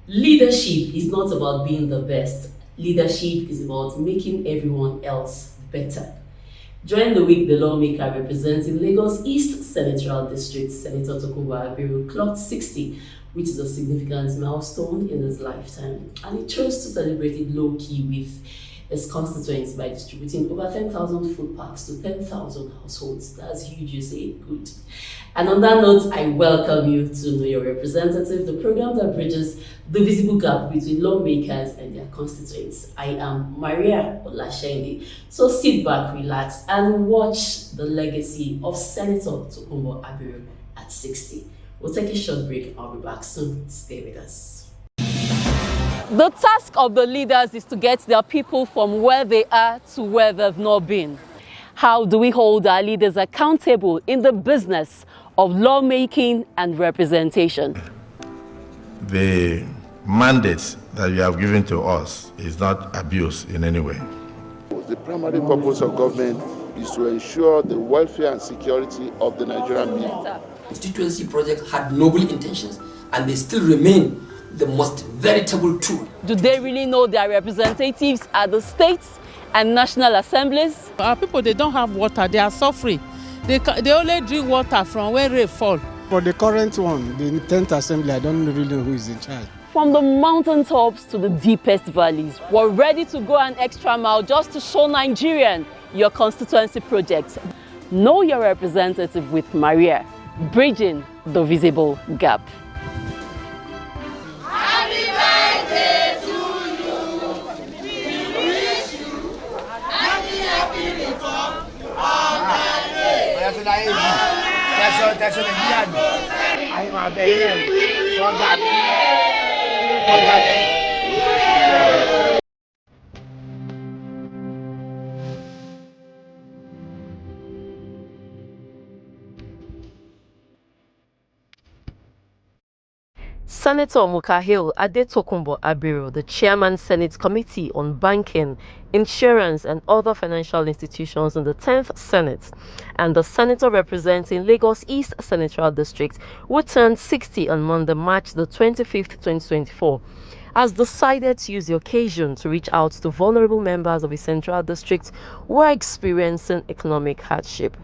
Leadership is not about being the best. Leadership is about making everyone else better. During the week, the lawmaker representing Lagos East Senatorial District, Senator Tokunbo Abiru, clocked 60, which is a significant milestone in his lifetime. And he chose to celebrate it low-key with his constituents by distributing over 10,000 food packs to 10,000 households. That's huge, you say, good. And on that note, I welcome you to Know Your Representative, the program that bridges the visible gap between lawmakers and their constituents. I am Maria Olashende. So sit back, relax, and watch the legacy of Senator Tokunbo Abiru at 60. We'll take a short break. I'll be back soon. Stay with us. The task of the leaders is to get their people from where they are to where they've not been. How do we hold our leaders accountable in the business of lawmaking and representation? The mandate that you have given to us is not abuse in any way. The primary purpose of government is to ensure the welfare and security of the Nigerian people. Constituency project had noble intentions and they still remain the most veritable tool. Do they really know their representatives at the states and national assemblies? Our people, they don't have water, they are suffering. They only drink water from where rain fall. For the current one, the 10th assembly, I don't really know who is in charge. From the mountaintops to the deepest valleys, we're ready to go an extra mile just to show Nigerian your constituency project. Know your representative with Maria, bridging the visible gap. Happy birthday to you. We wish you happy return of the day. Senator Mukahil Tokunbo Abiru, the Chairman Senate Committee on Banking, Insurance and Other Financial Institutions in the 10th Senate, and the Senator representing Lagos East Senatorial District, who turned 60 on Monday, March the 25th, 2024, has decided to use the occasion to reach out to vulnerable members of the Central District who are experiencing economic hardship.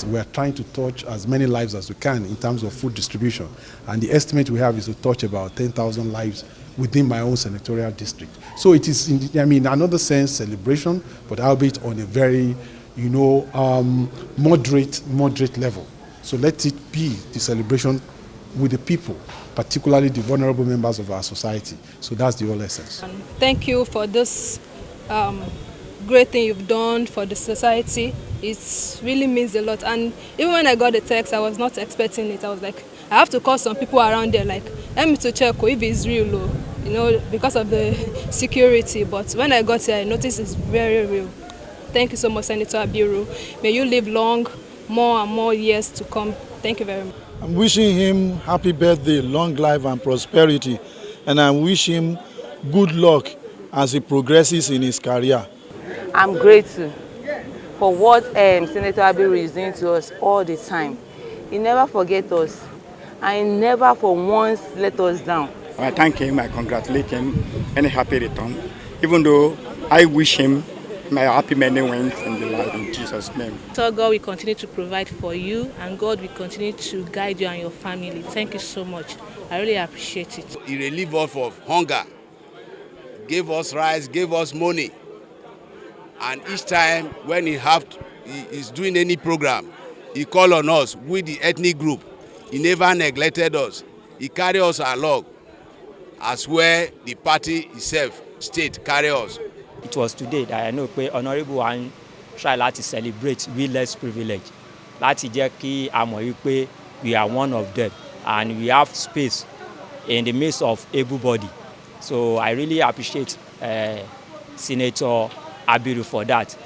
We are trying to touch as many lives as we can in terms of food distribution. And the estimate we have is to touch about 10,000 lives within my own senatorial district. So it is, in another sense, celebration, but albeit on a very, moderate level. So let it be the celebration with the people, particularly the vulnerable members of our society. So that's the whole essence. Thank you for this great thing you've done for the society. It really means a lot. And even when I got the text, I was not expecting it. I was like, I have to call some people around there, like, let me to check if it's real, because of the security. But when I got here, I noticed it's very real. Thank you so much, Senator Abiru. May you live long, more and more years to come. Thank you very much. I'm wishing him happy birthday, long life and prosperity. And I wish him good luck as he progresses in his career. I'm grateful for what Senator Abiru is doing to us all the time. He never forgets us, and he never for once let us down. I thank him, I congratulate him, and a happy return. Even though I wish him my happy many wins in the life in Jesus' name. So God will continue to provide for you, and God will continue to guide you and your family. Thank you so much. I really appreciate it. He relieved us of hunger, gave us rice, gave us money. And each time when he is doing any program, he call on us with the ethnic group. He never neglected us. He carry us along as where the party itself, state, carry us. It was today that I know pé Honourable One try to celebrate we less privilege. Láti jẹ́ kí a mọ̀ wípé we are one of them. and we have space in the midst of everybody. So I really appreciate Senator Abiru for that.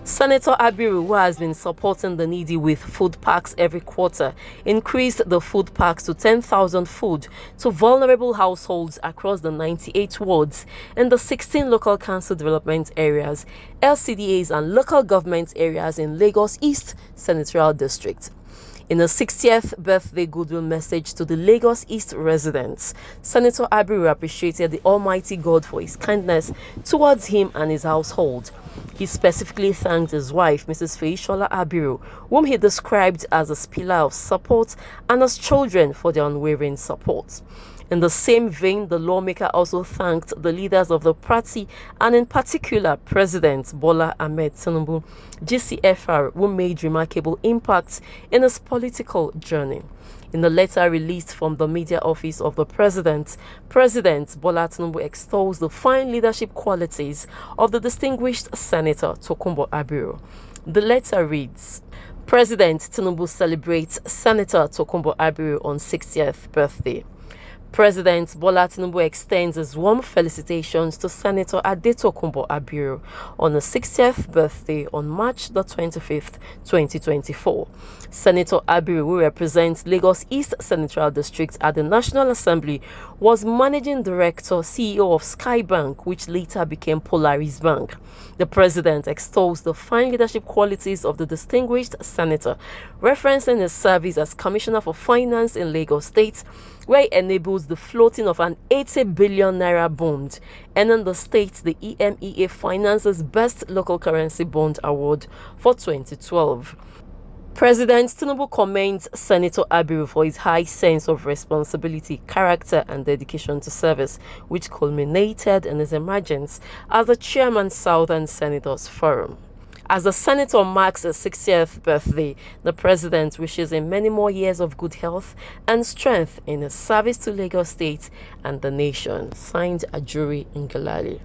Senator Abiru, who has been supporting the needy with food packs every quarter, increased the food packs to 10,000 food to vulnerable households across the 98 wards in the 16 local council development areas, LCDAs and local government areas in Lagos East Senatorial District. In a 60th birthday goodwill message to the Lagos East residents, Senator Abiru appreciated the Almighty God for his kindness towards him and his household. He specifically thanked his wife, Mrs. Feishola Abiru, whom he described as a pillar of support, and his children for their unwavering support. In the same vein, the lawmaker also thanked the leaders of the party and in particular President Bola Ahmed Tinubu, GCFR, who made remarkable impacts in his political journey. In a letter released from the media office of the President, President Bola Tinubu extols the fine leadership qualities of the distinguished Senator Tokunbo Abiru. The letter reads, President Tinubu celebrates Senator Tokunbo Abiru on 60th birthday. President Bola Tinubu extends his warm felicitations to Senator Tokunbo Abiru on his 60th birthday on March the 25th, 2024. Senator Abiru, who represents Lagos East Senatorial District at the National Assembly, was Managing Director, CEO of Skybank, which later became Polaris Bank. The President extols the fine leadership qualities of the distinguished senator, referencing his service as Commissioner for Finance in Lagos State, where he enables the floating of an 80 billion naira bond, earning the state the EMEA Finance's Best Local Currency Bond Award for 2012. President Tinubu commends Senator Abiru for his high sense of responsibility, character, and dedication to service, which culminated in his emergence as the chairman Southern Senators Forum. As the senator marks his 60th birthday, the president wishes him many more years of good health and strength in his service to Lagos State and the nation. Signed, Ajuri Ngalali.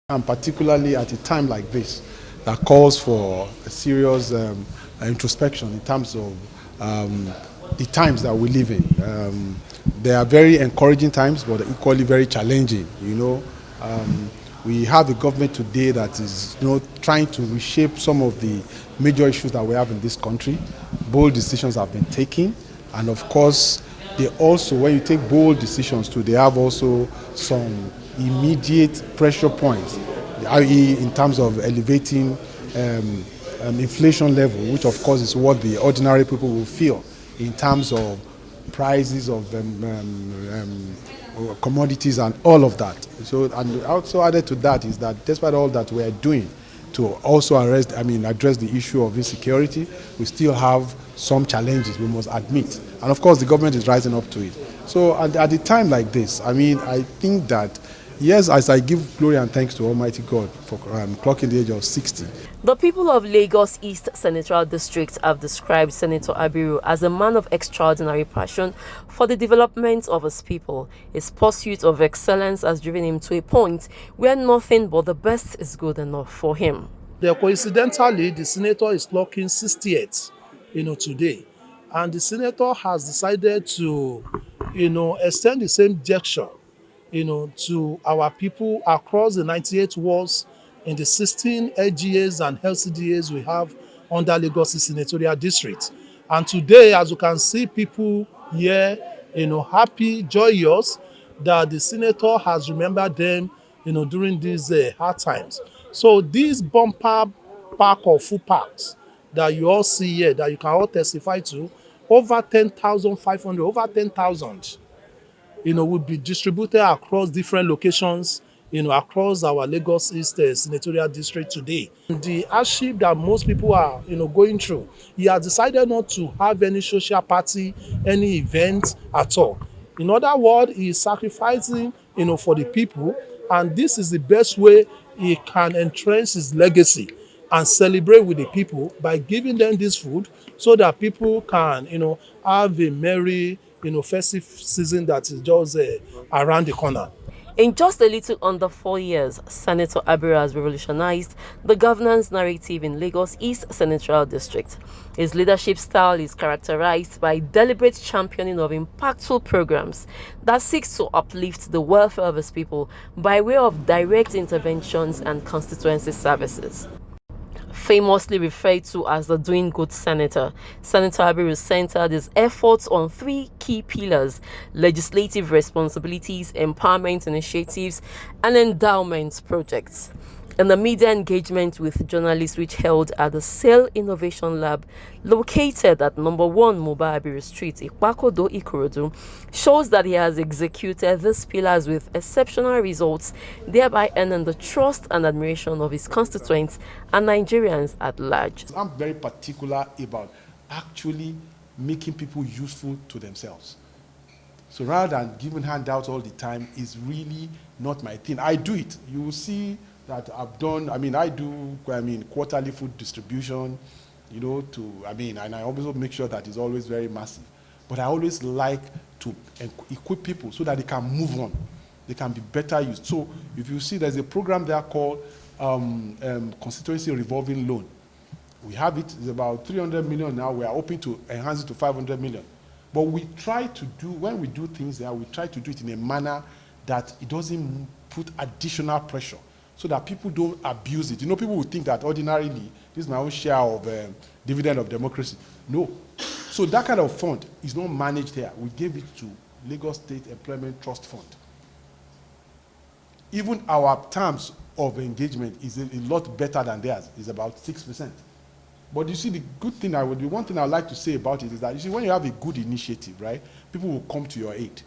And particularly at a time like this, that calls for a serious introspection in terms of the times that we live in. They are very encouraging times, but equally very challenging. We have a government today that is trying to reshape some of the major issues that we have in this country. Bold decisions have been taken, and of course, they also, when you take bold decisions too, they have also some immediate pressure points, i.e. in terms of elevating inflation level, which of course is what the ordinary people will feel in terms of prices of commodities and all of that. So, and also added to that is that despite all that we are doing to also address the issue of insecurity, we still have some challenges, we must admit. And of course, the government is rising up to it. So at a time like this, I think that, yes, as I give glory and thanks to Almighty God for clocking the age of 60. The people of Lagos East Senatorial District have described Senator Abiru as a man of extraordinary passion for the development of his people. His pursuit of excellence has driven him to a point where nothing but the best is good enough for him. Coincidentally, the senator is clocking 68, today. And the senator has decided to, extend the same gesture to our people across the 98 wards in the 16 LGAs and LCDAs we have under Lagos Senatorial District. And today, as you can see, people here, happy, joyous that the senator has remembered them, during these hard times. So this bumper pack of food packs that you all see here, that you can all testify to, over 10,500, over 10,000. Will be distributed across different locations, across our Lagos East Senatorial District today. The hardship that most people are, going through, he has decided not to have any social party, any event at all. In other words, he is sacrificing, for the people, and this is the best way he can entrench his legacy and celebrate with the people by giving them this food so that people can, have a merry, festive season that is just around the corner. In just a little under 4 years, Senator Abiru has revolutionized the governance narrative in Lagos East Senatorial District. His leadership style is characterized by deliberate championing of impactful programs that seeks to uplift the welfare of his people by way of direct interventions and constituency services. Famously referred to as the doing good senator, Senator Abiru centered his efforts on 3 key pillars: legislative responsibilities, empowerment initiatives, and endowment projects. In the media engagement with journalists which held at the Cell Innovation Lab located at number 1 Mobile Abiru Street, Ikpakodo, Ikorodu, shows that he has executed these pillars with exceptional results, thereby earning the trust and admiration of his constituents and Nigerians at large. I'm very particular about actually making people useful to themselves. So rather than giving handouts all the time is really not my thing. I do it. You will see that I've done, I do quarterly food distribution, and I also make sure that it's always very massive. But I always like to equip people so that they can move on. They can be better used. So if you see, there's a program there called Constituency Revolving Loan. We have it, it's about 300 million now. We are hoping to enhance it to 500 million. But we try to do, when we do things there, we try to do it in a manner that it doesn't put additional pressure, so that people don't abuse it. People will think that ordinarily, this is my own share of dividend of democracy. No. So that kind of fund is not managed here. We gave it to Lagos State Employment Trust Fund. Even our terms of engagement is a lot better than theirs. It's about 6%. But you see, the one thing I'd like to say about it is that, you see, when you have a good initiative, right, people will come to your aid.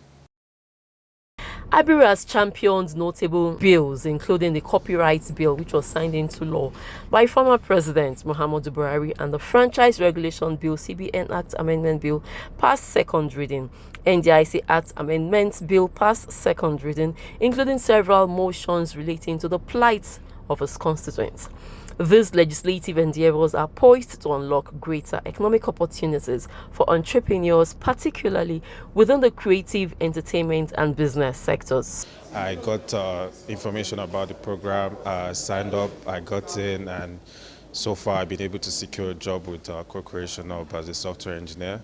Abiru has championed notable bills, including the Copyright Bill, which was signed into law by former President Muhammadu Buhari, and the Franchise Regulation Bill, CBN Act Amendment Bill, passed second reading, NDIC Act Amendment Bill passed second reading, including several motions relating to the plight of his constituents. These legislative endeavors are poised to unlock greater economic opportunities for entrepreneurs, particularly within the creative, entertainment, and business sectors. I got information about the program, signed up, I got in, and so far I've been able to secure a job with Co-Creation Hub as a software engineer.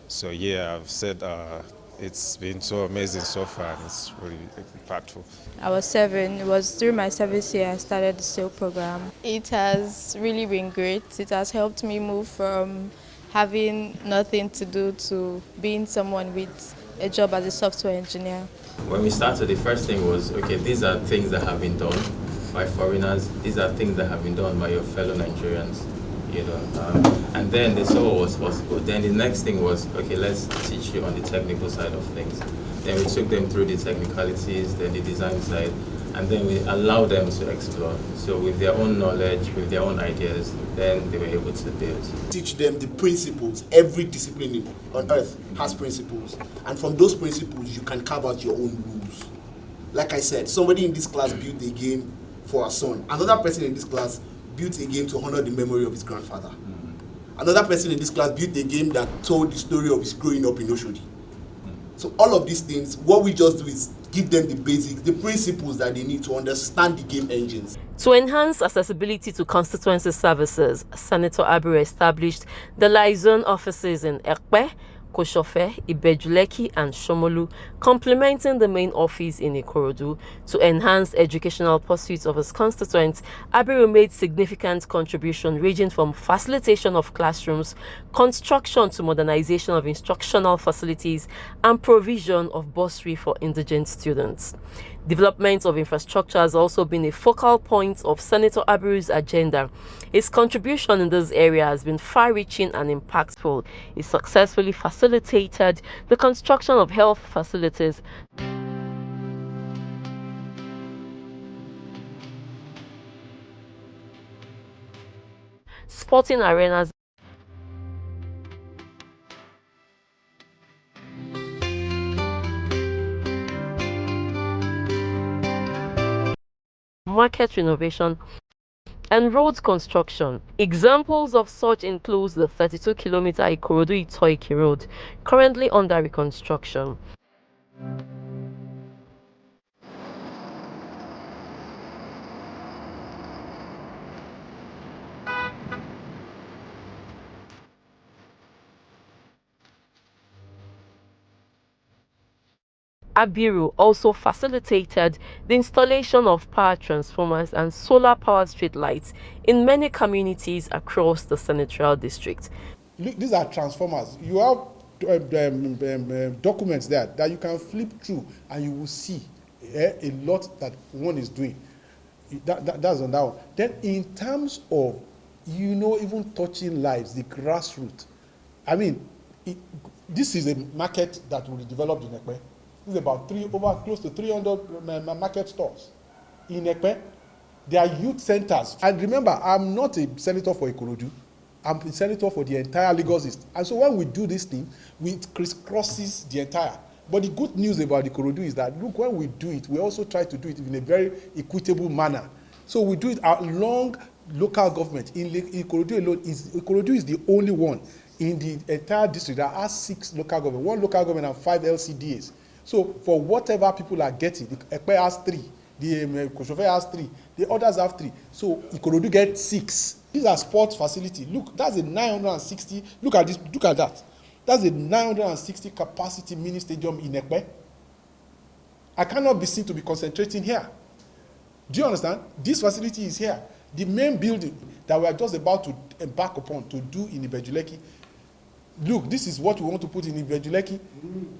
So yeah, I've said it's been so amazing so far, and it's really impactful. I was 7. It was through my service year I started the SAIL program. It has really been great. It has helped me move from having nothing to do to being someone with a job as a software engineer. When we started, the first thing was, okay, these are things that have been done by foreigners. These are things that have been done by your fellow Nigerians. And then they saw what was possible. Then the next thing was, okay, let's teach you on the technical side of things. Then we took them through the technicalities, then the design side, and then we allowed them to explore. So with their own knowledge, with their own ideas, then they were able to build. Teach them the principles. Every discipline on earth has principles. And from those principles, you can carve out your own rules. Like I said, somebody in this class built a game for a son. Another person in this class built a game to honor the memory of his grandfather. Another person in this class built a game that told the story of his growing up in Oshodi. So all of these things, what we just do is give them the basics, the principles that they need to understand the game engines. To enhance accessibility to constituency services, Senator Abiru established the liaison offices in Ekpe, Koshofe, Ibejuleki, and Shomolu, complementing the main office in Ikorodu. To enhance educational pursuits of his constituents, Abiru made significant contribution ranging from facilitation of classrooms, construction to modernization of instructional facilities, and provision of bursary for indigent students. Development of infrastructure has also been a focal point of Senator Abiru's agenda. His contribution in this area has been far-reaching and impactful. He successfully facilitated the construction of health facilities, sporting arenas, market renovation, and road construction. Examples of such include the 32-kilometer Ikorodu-Itoiki road, currently under reconstruction. Abiru also facilitated the installation of power transformers and solar power streetlights in many communities across the senatorial district. Look, these are transformers. You have documents there that you can flip through and you will see a lot that one is doing. That's on that one. Then in terms of, even touching lives, the grassroots, I mean, this is a market that will be developed in Ekpe. This is about close to 300 market stores in Ekpe. There are youth centers. And remember, I'm not a senator for Ikorodu. I'm a senator for the entire Lagos East. And so when we do this thing, it crisscrosses the entire. But the good news about Ikorodu is that, look, when we do it, we also try to do it in a very equitable manner. So we do it along local government. In Ikorodu alone, Ikorodu is the only one in the entire district that has 6 local government, 1 local government and 5 LCDAs. So for whatever people are getting, the Ekpe has 3, the Koshofe has 3, the others have 3. So Ikorodu gets 6. These are sports facility. Look, that's a 960. Look at this. Look at that. That's a 960 capacity mini stadium in Ekpe. I cannot be seen to be concentrating here. Do you understand? This facility is here. The main building that we are just about to embark upon to do in Ibejuleki. Look, this is what we want to put in Ibejuleki.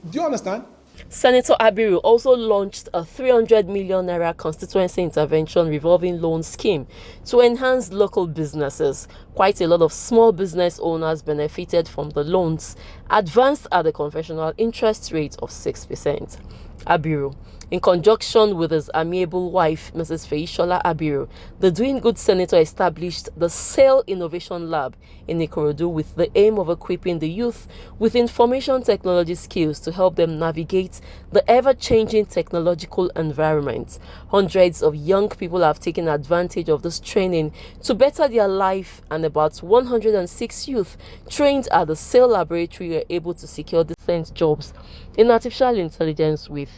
Do you understand? Senator Abiru also launched a 300 million naira constituency intervention revolving loan scheme to enhance local businesses. Quite a lot of small business owners benefited from the loans, advanced at the conventional interest rate of 6%. Abiru, in conjunction with his amiable wife, Mrs. Feishola Abiru, the Doing Good Senator established the Sail Innovation Lab in Ikorodu with the aim of equipping the youth with information technology skills to help them navigate the ever-changing technological environment. Hundreds of young people have taken advantage of this training to better their life, and about 106 youth trained at the Sail Laboratory were able to secure decent jobs in artificial intelligence with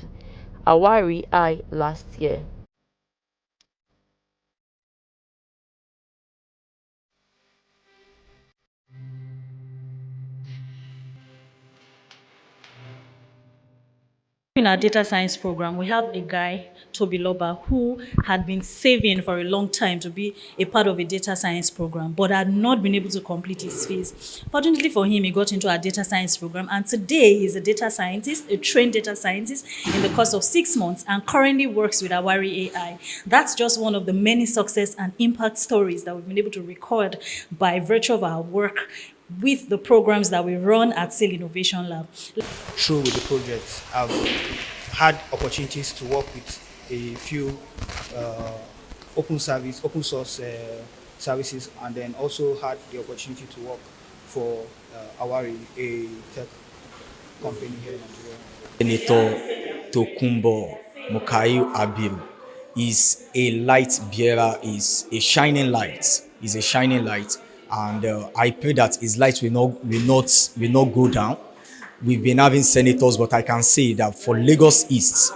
Awari I last year. In our data science program, we have a guy, Toby Loba, who had been saving for a long time to be a part of a data science program, but had not been able to complete his phase. Fortunately for him, he got into our data science program, and today he's a data scientist, a trained data scientist in the course of 6 months, and currently works with Awari AI. That's just one of the many success and impact stories that we've been able to record by virtue of our work with the programs that we run at Sail Innovation Lab. Through with the project, I've had opportunities to work with a few open source services, and then also had the opportunity to work for Awari, a tech company here in Nigeria. Senator Tokunbo Abiru is a light bearer, is a shining light, and I pray that his light will not go down. We've been having senators, but I can say that for Lagos East,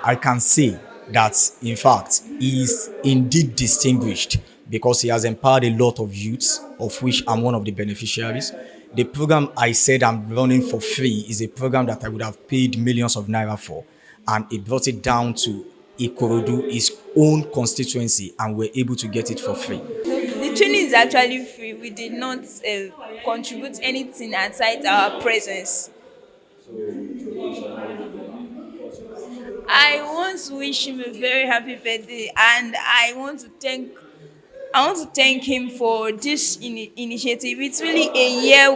I can say that in fact he is indeed distinguished because he has empowered a lot of youths, of which I'm one of the beneficiaries. The program I said I'm running for free is a program that I would have paid millions of naira for, and it brought it down to Ikorodu, his own constituency, and we're able to get it for free. The training is actually free. We did not contribute anything outside our presence. I want to wish him a very happy birthday, and I want to thank him for this initiative. It's really a year.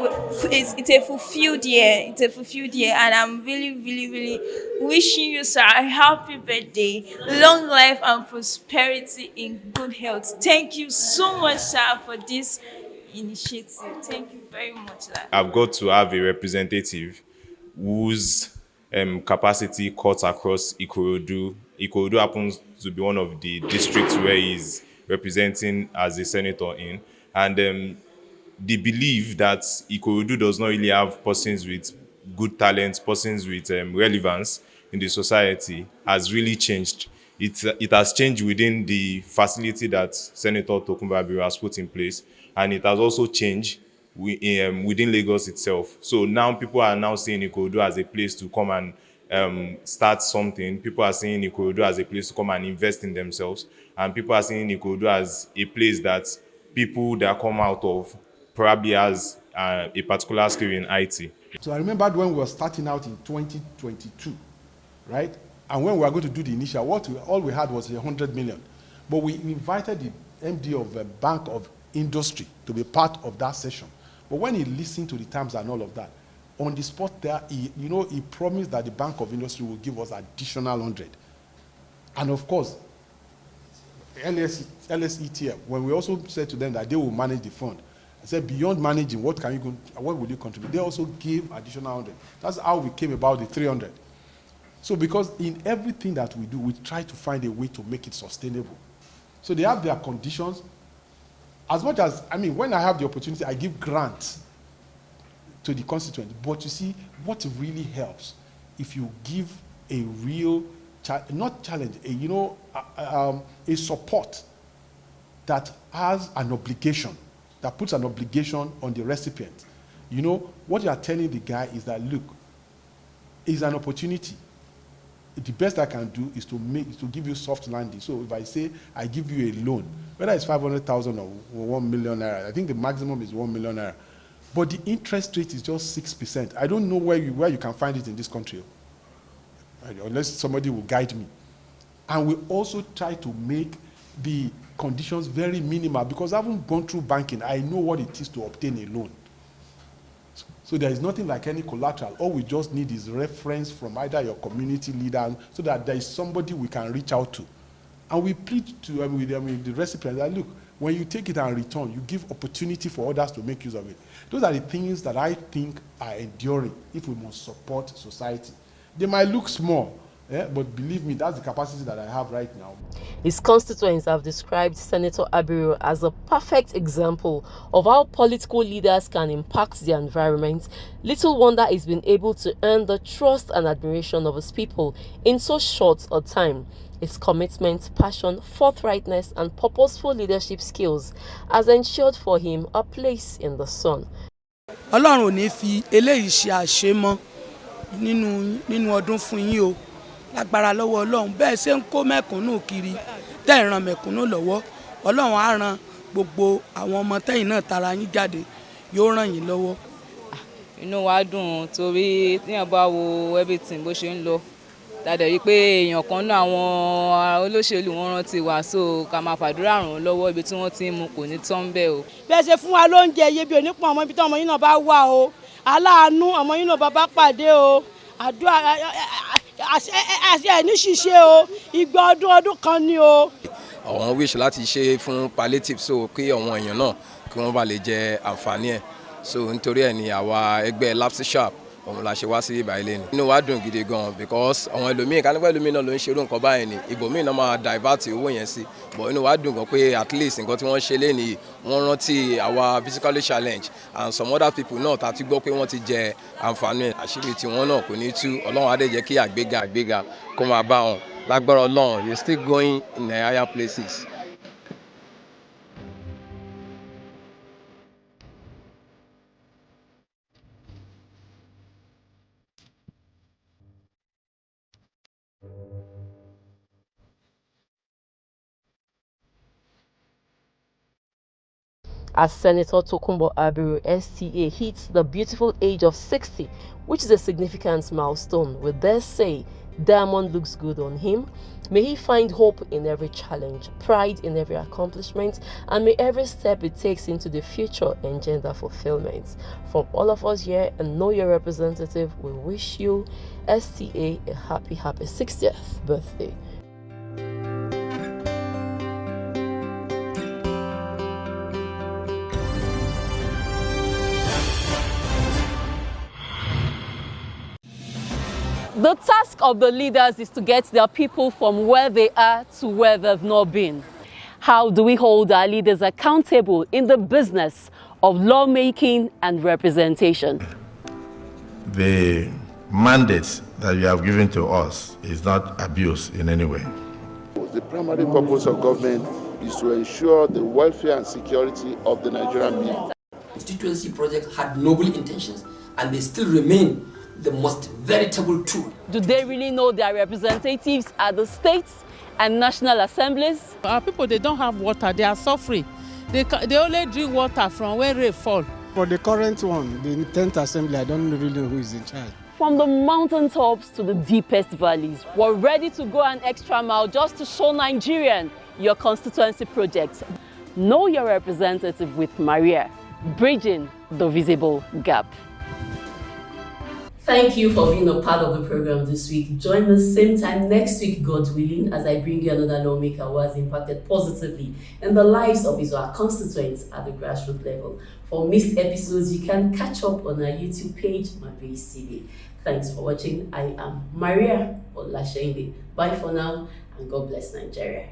It's a fulfilled year. And I'm really wishing you, sir, a happy birthday, long life and prosperity in good health. Thank you so much, sir, for this initiative. Thank you very much, sir. I've got to have a representative whose capacity cuts across Ikorodu. Ikorodu happens to be one of the districts where he's representing as a senator in. And the belief that Ikorodu does not really have persons with good talent, persons with relevance in the society has really changed. It has changed within the facility that Senator Tokunbo Abiru has put in place, and it has also changed within Lagos itself. So now people are now seeing Ikorodu as a place to come and start something. People are seeing Ikorodu as a place to come and invest in themselves, and people are seeing Ikorodu as a place that people that come out of probably has a particular skill in IT. So I remembered when we were starting out in 2022, right? And when we were going to do the initial, all we had was 100 million. But we invited the MD of the Bank of Industry to be part of that session. But when he listened to the terms and all of that, on the spot there, he promised that the Bank of Industry will give us additional 100. And of course, LSETF, when we also said to them that they will manage the fund, I said, beyond managing, what will you contribute? They also gave additional 100. That's how we came about the 300. So because in everything that we do, we try to find a way to make it sustainable. So they have their conditions. As much as, when I have the opportunity, I give grants to the constituent. But you see, what really helps, if you give a real, not challenge, a support that has an obligation, that puts an obligation on the recipient. What you are telling the guy is that, look, it's an opportunity. The best I can do is to give you soft landing. So if I say I give you a loan, whether it's 500,000 or 1 million naira, I think the maximum is 1 million naira. But the interest rate is just 6%. I don't know where you can find it in this country, unless somebody will guide me. And we also try to make the conditions very minimal, because I haven't gone through banking. I know what it is to obtain a loan. So there is nothing like any collateral. All we just need is reference from either your community leader, so that there is somebody we can reach out to. And we plead to the recipient that, look, when you take it and return, you give opportunity for others to make use of it. Those are the things that I think are enduring if we must support society. They might look small, but believe me, that's the capacity that I have right now. His constituents have described Senator Abiru as a perfect example of how political leaders can impact the environment. Little wonder he's been able to earn the trust and admiration of his people in so short a time. His commitment, passion, forthrightness, and purposeful leadership skills has ensured for him a place in the sun. Ọlọ́run ò ní fi eléyìí ṣe àṣemọ́ nínú ọdún fún yín o. Lágbára lọ́wọ́ Ọlọ́run, bẹ́ẹ̀ ṣe ń kó mẹ̀kúnnù kiri, tẹ́ ẹ̀ ràn mẹ̀kúnnù lọ́wọ́, Ọlọ́run á ran gbogbo àwọn ọmọ tẹ́yìn náà tara yín jáde, yóò ràn yín lọ́wọ́. Inú wa dùn torí téèyàn bá wo everything bó ṣe ń lọ, tàdé rí pé èèyàn kan náà àwọn olóṣèlú wọn rántí wa, so ká máa fàdúrà ràn wọ́n lọ́wọ́, ibi tí wọ́n ti ń mu kò ní tán bẹ́ẹ̀ o. Bẹ́ẹ̀ ṣe fún wa lóúnjẹ iye bí onípọn ọmọ ibi tí ọmọ yín náà bá wà o, aláàánú ọmọ yín náà bá pàdé o, àdúrà àṣẹ ní ṣíṣe o, igba ọdún kan ni o. Àwọn wish láti ṣe fún palliative, so kí àwọn èèyàn náà kí wọ́n bá lè jẹ àǹfààní ẹ̀, so nítorí ẹ̀ ni àwa ẹgbẹ́ lapsi sharp òun la ṣe wá sí ibà ilé ni. Inú wa dùn gidi gan because àwọn ẹlòmíín kánípẹ́ ẹlòmíín náà ló ń ṣerú nǹkan báyìí ni, ibòmíín náà máa divert owó yẹn sí, but inú wa dùn gan pé at least nǹkan tí wọ́n ṣe lénìí wọ́n rántí àwa physically challenge and some other people náà tá ti gbọ́ pé wọ́n ti jẹ àǹfààní ẹ̀. Àṣírí tiwọn náà kò ní tú, Ọlọ́run á dẹ̀ jẹ́ kí àgbéga kó máa bá wọn. Lágbára Ọlọ́run, you're still going in the higher places. As Senator Tokunbo Abiru, STA, hits the beautiful age of 60, which is a significant milestone, we dare say diamond looks good on him. May he find hope in every challenge, pride in every accomplishment, and may every step it takes into the future engender fulfillment. From all of us here and Know Your Representative, we wish you, STA, a happy 60th birthday. The task of the leaders is to get their people from where they are to where they've not been. How do we hold our leaders accountable in the business of lawmaking and representation? The mandate that you have given to us is not abuse in any way. The primary purpose of government is to ensure the welfare and security of the Nigerian people. The constituency project had noble intentions and they still remain the most veritable tool. Do they really know their representatives at the states and national assemblies? Our people, they don't have water, they are suffering. They only drink water from where rain fall. For the current one, the 10th assembly, I don't really know who is in charge. From the mountaintops to the deepest valleys, we're ready to go an extra mile just to show Nigerian your constituency project. Know your representative with Maria, bridging the visible gap. Thank you for being a part of the program this week. Join the same time next week, God willing, as I bring you another lawmaker who has impacted positively in the lives of his or her constituents at the grassroots level. For missed episodes, you can catch up on our YouTube page, Mavis TV. Thanks for watching. I am Maria Olashende. Bye for now, and God bless Nigeria.